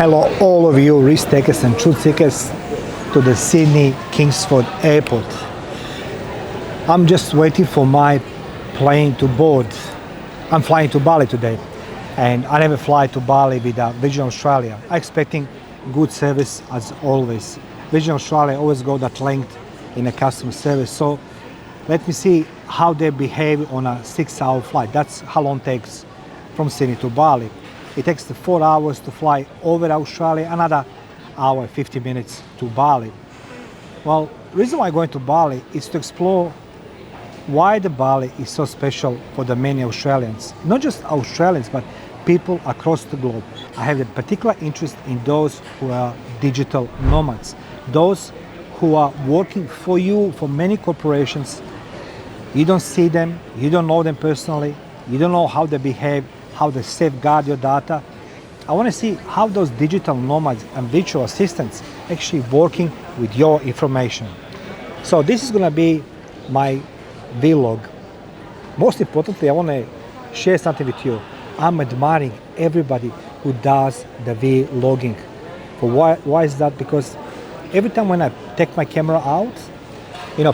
Hello all of you risk takers and truth seekers to the Sydney Kingsford Airport. I'm just waiting for my plane to board. I'm flying to Bali today, and I never fly to Bali with Virgin Australia. I'm expecting good service as always. Virgin Australia always go that length in a customer service. So let me see how they behave on a 6-hour flight. That's how long it takes from Sydney to Bali. It takes 4 hours to fly over Australia, another hour, 50 minutes to Bali. Well, the reason why I'm going to Bali is to explore why the Bali is so special for the many Australians. Not just Australians, but people across the globe. I have a particular interest in those who are digital nomads, those who are working for you, for many corporations. You don't see them, you don't know them personally, you don't know how they behave, how they safeguard your data. I want to see how those digital nomads and virtual assistants actually working with your information. So this is going to be my vlog. Most importantly, I want to share something with you. I'm admiring everybody who does the vlogging. Why is that? Because every time when I take my camera out,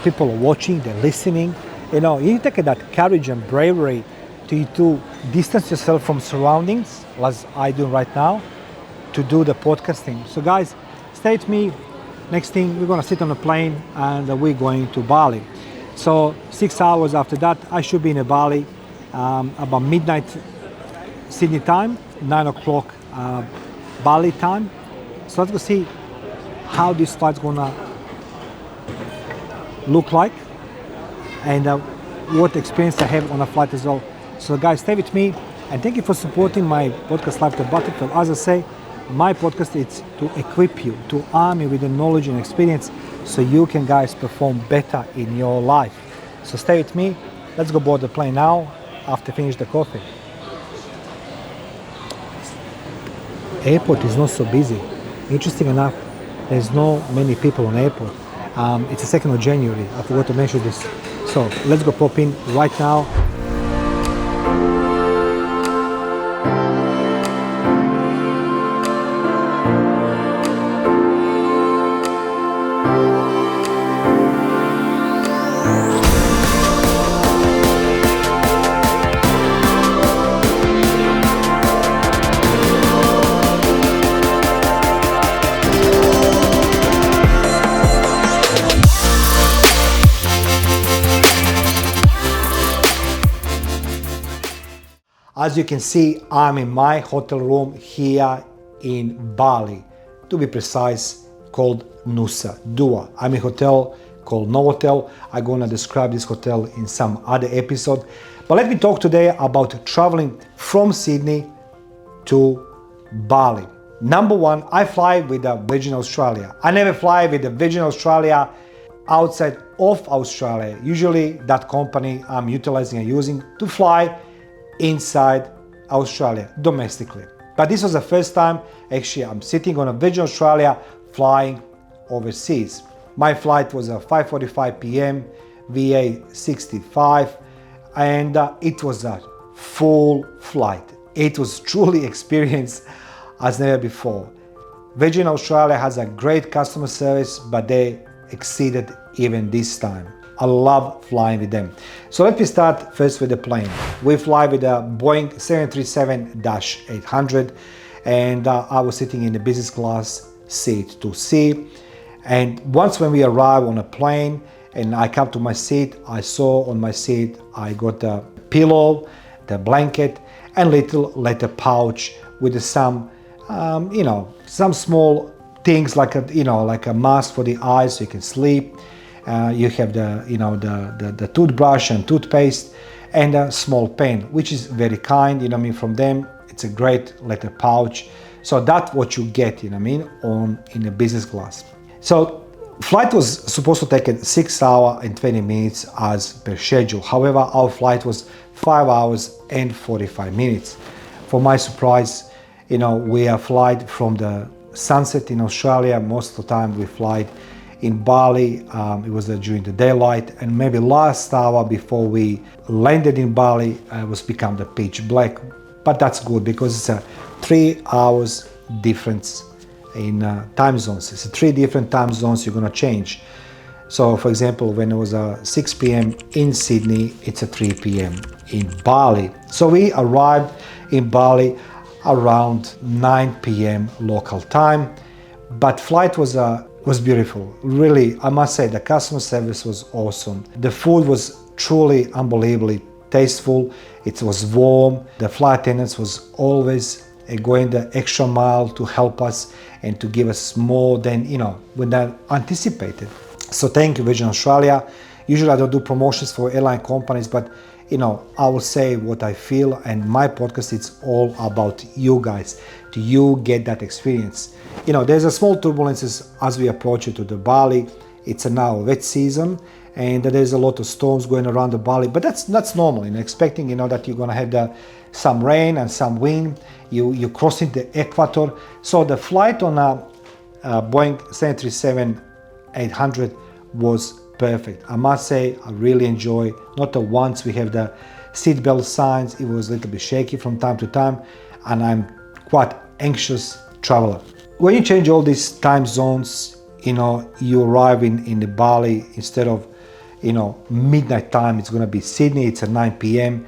people are watching, they're listening. You need to take that courage and bravery to distance yourself from surroundings, as I do right now, to do the podcasting. So guys, stay with me. Next thing, we're gonna sit on a plane and we're going to Bali. So 6 hours after that, I should be in Bali about midnight Sydney time, 9 o'clock Bali time. So let's go see how this flight's gonna look like and what experience I have on a flight as well. So guys, stay with me, and thank you for supporting my podcast Life to Battlefield. As I say, my podcast is to equip you, to arm you with the knowledge and experience so you can guys perform better in your life. So stay with me. Let's go board the plane now after finish the coffee. Airport is not so busy. Interesting enough, there's no many people on airport. It's the 2nd of January. I forgot to mention this. So let's go pop in right now. As you can see, I'm in my hotel room here in Bali, to be precise, called Nusa Dua. I'm in a hotel called Novotel. I'm gonna describe this hotel in some other episode. But let me talk today about traveling from Sydney to Bali. Number one, I fly with the Virgin Australia. I never fly with the Virgin Australia outside of Australia. Usually that company I'm utilizing and using to fly inside Australia, domestically. But this was the first time actually I'm sitting on a Virgin Australia flying overseas. My flight was at 5:45 p.m. VA 65, and it was a full flight. It was truly experience as never before. Virgin Australia has a great customer service, but they exceeded even this time. I love flying with them. So let me start first with the plane. We fly with a Boeing 737-800, and I was sitting in the business class seat 2C. And once when we arrive on a plane and I come to my seat, I saw on my seat, I got the pillow, the blanket, and little letter pouch with some, some small things like a mask for the eyes so you can sleep. You have the toothbrush and toothpaste and a small pen, which is very kind, from them. It's a great letter pouch. So that's what you get, in a business class. So flight was supposed to take 6 hours and 20 minutes as per schedule. However, our flight was 5 hours and 45 minutes. For my surprise, we are flying from the sunset in Australia. Most of the time we fly in Bali. It was during the daylight, and maybe last hour before we landed in Bali, it was become the pitch black. But that's good because it's 3 hours difference in time zones. It's 3 different time zones you're gonna change. So for example, when it was 6 p.m. in Sydney, it's a 3 p.m. in Bali. So we arrived in Bali around 9 p.m. local time, but flight was beautiful. Really, I must say the customer service was awesome. The food was truly unbelievably tasteful. It was warm. The flight attendants was always going the extra mile to help us and to give us more than, when I anticipated. So thank you, Virgin Australia. Usually I don't do promotions for airline companies, but I will say what I feel, and my podcast, it's all about you guys, to you get that experience. There's a small turbulences as we approach it to the Bali. It's now wet season, and there's a lot of storms going around the Bali, but that's normal. Expecting that you're gonna have some rain and some wind. You're crossing the equator. So the flight on a Boeing 737-800 was perfect. I must say, I really enjoy. Not once we have the seatbelt signs. It was a little bit shaky from time to time, and I'm quite anxious traveler. When you change all these time zones, you arrive in the Bali instead of midnight time. It's going to be Sydney. It's at 9 p.m.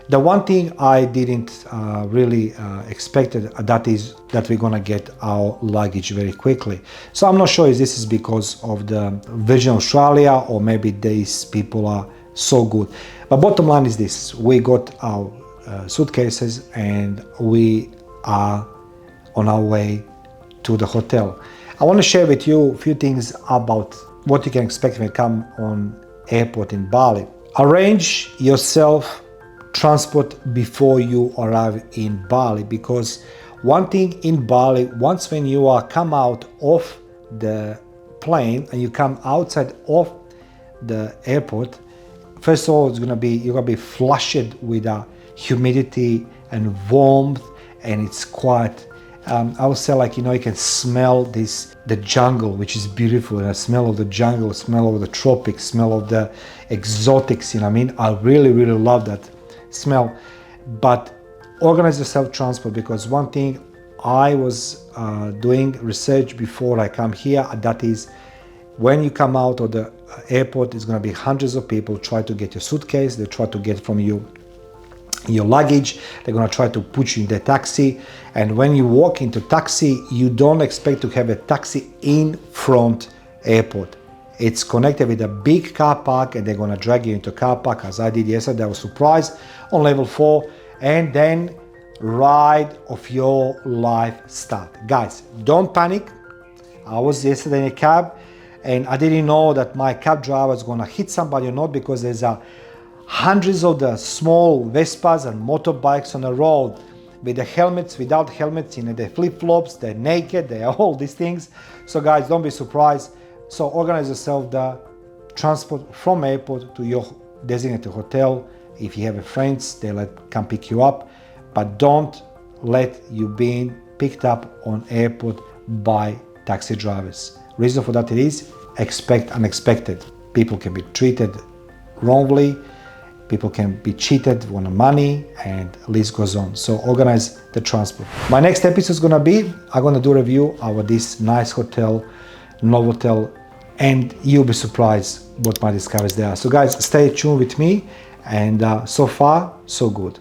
The one thing I didn't really expected that is that we're gonna get our luggage very quickly. So I'm not sure if this is because of the Virgin Australia or maybe these people are so good. But bottom line is this: we got our suitcases and we are on our way to the hotel. I want to share with you a few things about what you can expect when you come on airport in Bali. Arrange yourself transport before you arrive in Bali, because one thing in Bali, once when you are come out of the plane and you come outside of the airport, first of all, you're gonna be flushed with humidity and warmth, and it's quite I would say, you can smell the jungle, which is beautiful. The smell of the jungle, smell of the tropics, smell of the exotics. I really, really love that smell. But organize yourself transport, because one thing I was doing research before I come here, that is, when you come out of the airport, it's going to be hundreds of people try to get your suitcase. They try to get from you your luggage. They're going to try to put you in the taxi, and when you walk into taxi, you don't expect to have a taxi in front airport. It's connected with a big car park, and they're going to drag you into a car park, as I did yesterday. I was surprised, on level 4, and then ride of your life start. Guys, don't panic. I was yesterday in a cab, and I didn't know that my cab driver was going to hit somebody or not, because there's hundreds of the small Vespas and motorbikes on the road with the helmets, without helmets, the flip-flops, they're naked, they are all these things. So guys, don't be surprised. So organize yourself the transport from airport to your designated hotel. If you have friends, they'll come pick you up, but don't let you being picked up on airport by taxi drivers. Reason for that is, expect unexpected. People can be treated wrongly. People can be cheated on the money, and list goes on. So organize the transport. My next episode is gonna be, I'm gonna do a review of this nice hotel, Novotel, and you'll be surprised what my discoveries there are. So guys, stay tuned with me, and so far, so good.